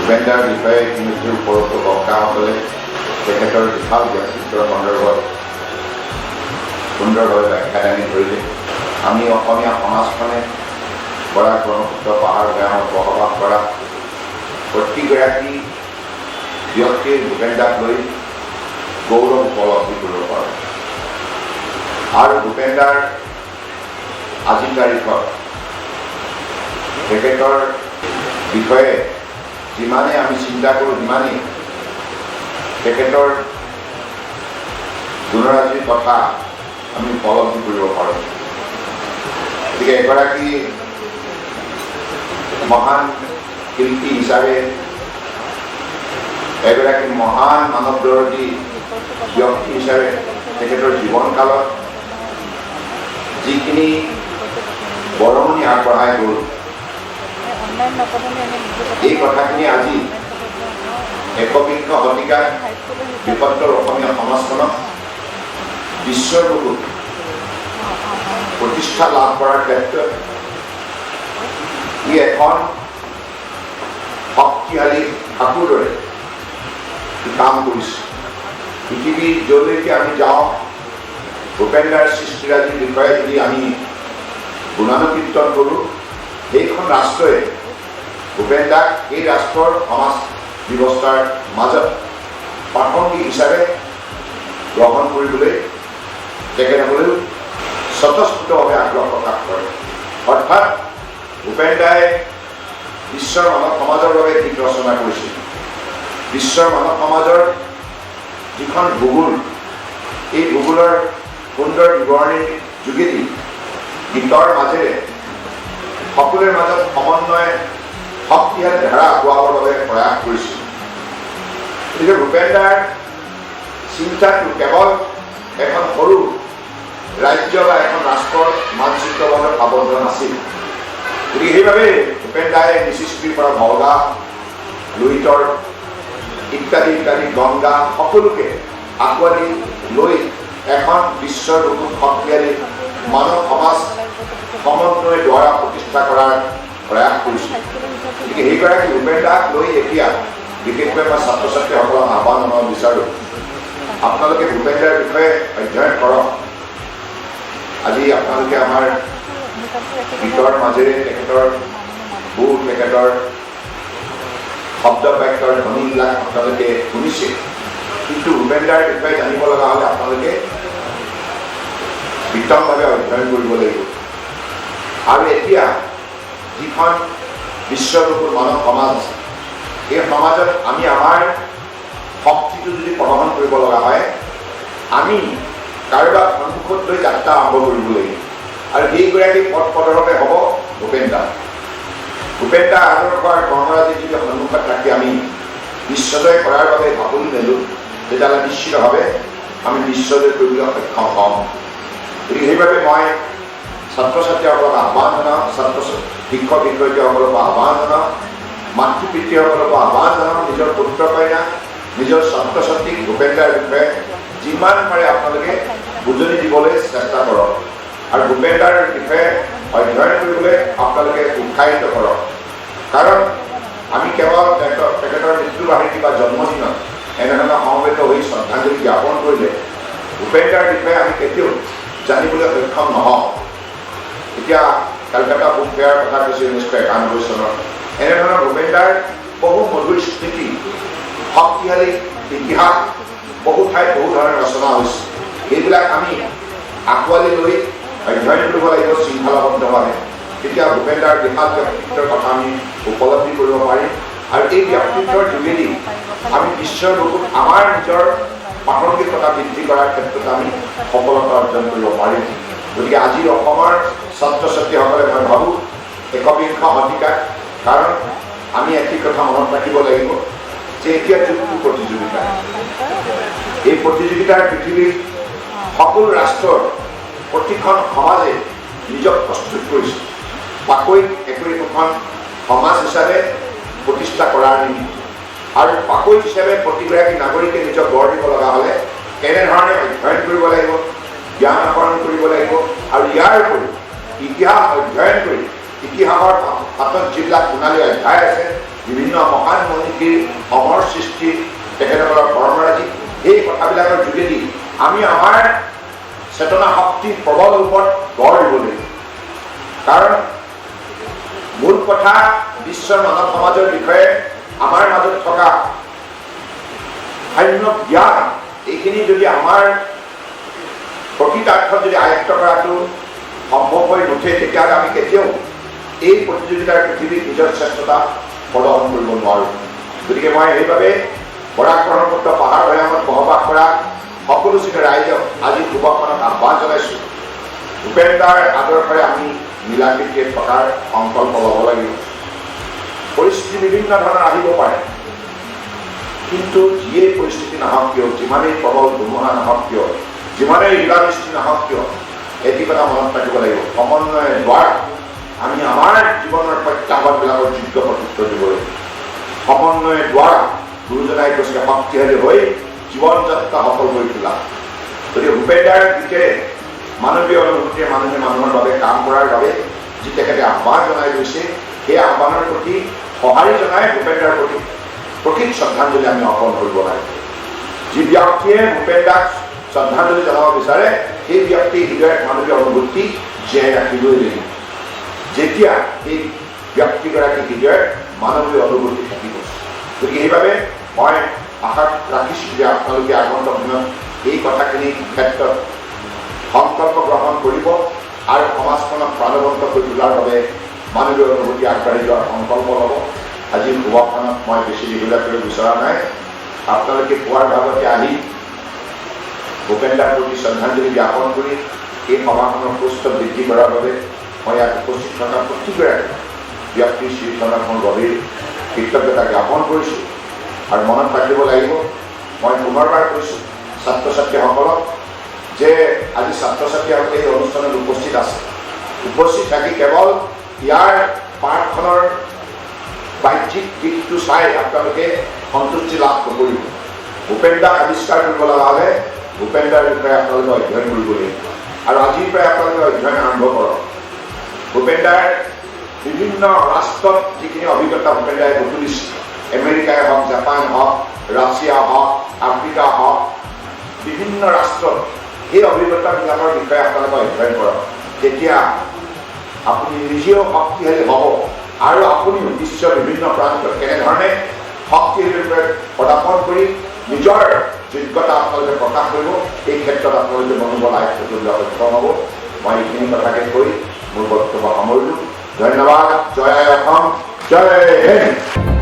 ভূপেন্দাৰ বিষয়ে ইতিমধ্যে ওপৰত বক্তাসকলে তেখেতৰ বিশাল ব্যক্তিত্বৰ সন্দৰ্ভত সুন্দৰভাৱে ব্যাখ্যা দাঙি ধৰিলে। আমি অসমীয়া সমাজখনে বৰাক ব্ৰহ্মপুত্ৰ পাহাৰ গাঁৱত বসবাস কৰা প্ৰতিগৰাকী ব্যক্তিৰ ভূপেন্দাক লৈ গৌৰৱ উপলব্ধি কৰিব পাৰোঁ। আৰু ভূপেন্দাৰ আজিৰ তাৰিখত তেখেতৰ বিষয়ে যিমানে আমি চিন্তা কৰোঁ সিমানেই তেখেতৰ গুণৰাজিৰ কথা আমি উপলব্ধি কৰিব পাৰোঁ। গতিকে এগৰাকী মহান শিল্পী হিচাপে এগৰাকী মহান মানৱদৰ্শী ব্যক্তি হিচাপে তেখেতৰ জীৱনকালত যিখিনি বৰঙণি আগবঢ়াই গ'ল এই কথাখিনি আজি একবিংশ শতিকাত বৃহত্তৰ অসমীয়া সমাজখনক বিশ্বৰ বুকুত প্ৰতিষ্ঠা লাভ কৰাৰ ক্ষেত্ৰত ই এখন শক্তিশালী সাঁকোৰ দৰে কাম কৰিছে। পৃথিৱীৰ য'লৈকে আমি যাওঁ ভূপেন্দাৰ সৃষ্টিৰাজিৰ বিষয়ে যদি আমি গুণানুকীৰ্তন কৰোঁ সেইখন ৰাষ্ট্ৰই ভূপেন্দাক এই ৰাষ্ট্ৰৰ সমাজ ব্যৱস্থাৰ মাজত প্ৰাসংগিক হিচাপে গ্ৰহণ কৰিবলৈ তেখেতসকলেও স্বতঃস্ফূৰ্তভাৱে আগ্ৰহ প্ৰকাশ কৰে। অৰ্থাৎ ভূপেন্দাই বিশ্বৰ মানৱ সমাজৰ বাবে গীত ৰচনা কৰিছিল। বিশ্বৰ মানৱ সমাজৰ যিখন ভূগোল এই ভূগোলৰ সুন্দৰ বিৱৰণীৰ যোগেদি গীতৰ মাজেৰে সকলোৰে মাজত সমন্বয় শক্তিশালী ধাৰা আগুৱাবৰ বাবে প্ৰয়াস কৰিছিল। গতিকে ভূপেন্দাৰ চিন্তাটো কেৱল এখন সৰু ৰাজ্য বা এখন ৰাষ্ট্ৰৰ মানচিত্ৰৰ বাবে আবদ্ধ নাছিল। গতিকে সেইবাবে ভূপেন্দাই মিচিচিপিৰ পৰা ভলগা লোহিতৰ ইত্যাদি ইত্যাদি গংগা সকলোকে আঁকোৱালি লৈ এখন বিশ্বৰ বুকুত শক্তিশালী মানৱ সমাজ সমন্বয় দ্বাৰা প্ৰতিষ্ঠা কৰাৰ প্ৰয়াস কৰিছিল। গতিকে সেইগৰাকী ভূপেন্দাক লৈ এতিয়া বিশেষকৈ মই ছাত্ৰ ছাত্ৰীসকলক আহ্বান জনাব বিচাৰোঁ, আপোনালোকে ভূপেন্দাৰ বিষয়ে অধ্যয়ন কৰক। আজি আপোনালোকে আমাৰ গীতৰ মাজেৰে তেখেতৰ সুৰ তেখেতৰ শব্দ বাক্যৰ ধ্বনিবিলাক আপোনালোকে শুনিছে, কিন্তু ভূপেন্দাৰ বিষয়ে জানিব লগা হ'লে আপোনালোকে বিতংভাৱে অধ্যয়ন কৰিব লাগিব। আৰু এতিয়া যিখন বিশ্বৰূপৰ মানৱ সমাজ আছে এই সমাজত আমি আমাৰ শক্তিটো যদি প্ৰদৰ্শন কৰিব লগা হয় আমি কাৰোবাক সন্মুখত লৈ যাত্ৰা আৰম্ভ কৰিব লাগিব। আৰু সেইগৰাকী পথ প্ৰদৰ্শকে হ'ব ভূপেন্দা। ভূপেন্দা আদৰ্শ আৰু কৰ্মৰাজি যদি সন্মুখত ৰাখি আমি বিশ্বজয় কৰাৰ বাবে ভাবুলি মেলোঁ তেতিয়াহ'লে নিশ্চিতভাৱে আমি বিশ্বজয় কৰিবলৈ সক্ষম হ'ম। গতিকে সেইবাবে মই ছাত্ৰ ছাত্ৰীসকলক আহ্বান জনাওঁ, শিক্ষক শিক্ষয়িত্ৰীসকলকো আহ্বান জনাওঁ, মাতৃ পিতৃসকলকো আহ্বান জনাওঁ, নিজৰ পুত্ৰ কন্যা নিজৰ ছাত্ৰ ছাত্ৰীক ভূপেন্দাৰ বিষয়ে যিমান পাৰে আপোনালোকে বুজনি দিবলৈ চেষ্টা কৰক আৰু ভূপেন্দাৰ বিষয়ে অধ্যয়ন কৰিবলৈ আপোনালোকে উৎসাহিত কৰক। কাৰণ আমি কেৱল তেখেতৰ মৃত্যুবাৰ্ষিকী বা জন্মদিনত এনেধৰণৰ সমবেত হৈ শ্ৰদ্ধাঞ্জলি জ্ঞাপন কৰিলে ভূপেন্দাৰ বিষয়ে আমি কেতিয়াও জানিবলৈ সক্ষম নহওঁ। এতিয়া কলকাতা বুক ফেয়াৰ কথা কৈছে 1991 চনত। এনেধৰণৰ ভূপেন্দাৰ বহু মধুৰ স্মৃতি শক্তিশালী ইতিহাস বহু ঠাইত বহু ধৰণৰ ৰচনা হৈছে। এইবিলাক আমি আঁকোৱালি লৈ অধ্যয়ন কৰিব লাগিব শৃংখলাবদ্ধভাৱে। তেতিয়া ভূপেন্দাৰ বিশাল ব্যক্তিত্বৰ কথা আমি উপলব্ধি কৰিব পাৰিম আৰু এই ব্যক্তিত্বৰ যোগেদি আমি বিশ্বৰ বুকুত আমাৰ নিজৰ প্ৰাসংগিকতা বৃদ্ধি কৰাৰ ক্ষেত্ৰত আমি সফলতা অৰ্জন কৰিব পাৰিম। গতিকে আজি অসমৰ ছাত্ৰ ছাত্ৰীসকলে মই ভাবোঁ একবিংশ শতিকাত, কাৰণ আমি এটি কথা মনত ৰাখিব লাগিব যে এতিয়া যুগটো প্ৰতিযোগিতা। এই প্ৰতিযোগিতাৰ পৃথিৱীৰ সকলো ৰাষ্ট্ৰৰ প্ৰতিখন সমাজে নিজক প্ৰস্তুত কৰিছে পাকৈত একোখন সমাজ হিচাপে প্ৰতিষ্ঠা কৰাৰ নিমিত্তে। আৰু পাকৈত হিচাপে প্ৰতিগৰাকী নাগৰিকে নিজক গঢ় দিব লগা হ'লে কেনেধৰণে অধ্যয়ন কৰিব লাগিব, জ্ঞান আহৰণ কৰিব লাগিব, আৰু ইয়াৰ উপৰি ইতিহাস অধ্যয়ন কৰি ইতিহাসৰ হাতত যিবিলাক সোণালী অধ্যায় আছে, বিভিন্ন মহান মনীষীৰ অমৰ সৃষ্টি, তেখেতসকলৰ কৰ্মৰাজি, এই কথাবিলাকৰ যোগেদি আমি আমাৰ চেতনা শক্তি প্ৰবল ৰূপত গঢ় দিব লাগিব। কাৰণ মূল কথা বিশ্বৰ মানৱ সমাজৰ বিষয়ে আমাৰ মাজত থকা সাম্য জ্ঞান, এইখিনি যদি আমাৰ প্ৰকৃতাৰ্থত যদি আয়ত্ত কৰাটো সম্ভৱ হৈ নুঠে, তেতিয়াহ'লে আমি কেতিয়াও এই প্ৰতিযোগিতাৰ পৃথিৱীত নিজৰ শ্ৰেষ্ঠতা প্ৰদৰ্শন কৰিব নোৱাৰোঁ। গতিকে মই সেইবাবে বৰাক ব্ৰহ্মপুত্ৰ পাহাৰ ভৈয়ামত বসবাস কৰা সকলো শ্ৰেণীৰ ৰাইজক আজি শুভখনত আহ্বান জনাইছোঁ। ভূপেন দাৰ আদৰ্শৰে আমি মিলা প্ৰীতিৰে থকাৰ সংকল্প ল'ব লাগিব। পৰিস্থিতি বিভিন্ন ধৰণৰ আহিব পাৰে, কিন্তু যিয়েই পৰিস্থিতি নাহক কিয়, যিমানেই প্ৰবল ধুমুহা নাহক কিয়, যিমানেই শিলাবৃষ্টি নাহক কিয়, এটি কথা মনত ৰাখিব লাগিব, সমন্বয়ৰ দ্বাৰা আমি আমাৰ জীৱনৰ প্ৰত্যাহ্বানবিলাকৰ যোগ্য প্ৰত্যুত্তৰ দিব লাগিব। সমন্বয়ৰ দ্বাৰা গুৰুজনাই কৈছে শক্তিশালী হৈ জীৱন যাত্ৰা সফল কৰি তোলা। গতিকে ভূপেন দাৰ গীতেৰে মানৱীয় অনুভূতিৰে মানুহে মানুহৰ বাবে কাম কৰাৰ বাবে যি তেখেতে আহ্বান জনাই গৈছে, সেই আহ্বানৰ প্ৰতি সঁহাৰি জনাই ভূপেন দাৰ প্ৰতি প্ৰকৃত শ্ৰদ্ধাঞ্জলি আমি অৰ্পণ কৰিব লাগে। যি ব্যক্তিয়ে ভূপেন দাক শ্ৰদ্ধাঞ্জলি জনাব বিচাৰে, সেই ব্যক্তিৰ হৃদয়ত মানৱীয় অনুভূতি জীয়াই ৰাখিবই লাগিব। যেতিয়া এই ব্যক্তিগৰাকীৰ হৃদয়ত মানৱীয় অনুভূতি থাকিব, গতিকে সেইবাবে মই আশা ৰাখিছোঁ যে আপোনালোকে আগন্তুক দিনত এই কথাখিনিৰ ক্ষেত্ৰত সংকল্প গ্ৰহণ কৰিব আৰু সমাজখনক প্ৰাণৱন্ত কৰি তোলাৰ বাবে মানৱীয় অনুভূতি আগবাঢ়ি যোৱাৰ সংকল্প ল'ব। আজি সভাখনত মই বেছি দীঘলীয়া কৰিব বিচৰা নাই। আপোনালোকে পুৱাৰ ভাগতে আহি ভূপেন দাৰ প্ৰতি শ্ৰদ্ধাঞ্জলি জ্ঞাপন কৰি এই সভাখনৰ সুস্থ বৃদ্ধি কৰাৰ বাবে মই ইয়াত উপস্থিত থকা প্ৰতিগৰাকী ব্যক্তিৰ শ্ৰীচৰণত মই গভীৰ কৃতজ্ঞতা জ্ঞাপন কৰিছোঁ। আৰু মনত ৰাখিব লাগিব, মই পুনৰবাৰ কৈছোঁ ছাত্ৰ ছাত্ৰীসকলক যে আজি ছাত্ৰ ছাত্ৰীসকলে এই অনুষ্ঠানত উপস্থিত আছে। উপস্থিত থাকি কেৱল ইয়াৰ পাঠখনৰ বাহ্যিক দিশটো চাই আপোনালোকে সন্তুষ্টি লাভ নকৰিব। ভূপেন দাক আৱিষ্কাৰ কৰিব লগা হ'লে ভূপেন দাৰ বিষয়ে আপোনালোকে অধ্যয়ন কৰিব লাগিব। আৰু আজিৰ পৰাই আপোনালোকে অধ্যয়ন আৰম্ভ কৰক। ভূপেন দাৰ বিভিন্ন ৰাষ্ট্ৰত যিখিনি অভিজ্ঞতা ভূপেন দাই গঢ়িছে, আমেৰিকাই হওক, জাপান হওক, ৰাছিয়া হওক, আফ্ৰিকা হওক, বিভিন্ন ৰাষ্ট্ৰত এই অভিজ্ঞতাবিলাকৰ বিষয়ে আপোনালোকে অধ্যয়ন কৰক। তেতিয়া আপুনি নিজেও শক্তিশালী হ'ব আৰু আপুনিও বিশ্বৰ বিভিন্ন প্ৰান্তত কেনেধৰণে শক্তিশালী ৰূপে প্ৰদৰ্শন কৰি নিজৰ যোগ্যতা আপোনালোকে প্ৰকাশ কৰিব, এই ক্ষেত্ৰত আপোনালোকে মনোবল আয়ত্ত কৰিবলৈ সক্ষম হ'ব। মই এইখিনি কথাকে কৈ মোৰ বক্তব্য সামৰিলোঁ। ধন্যবাদ। জয় অসম, জয় হিন্দ।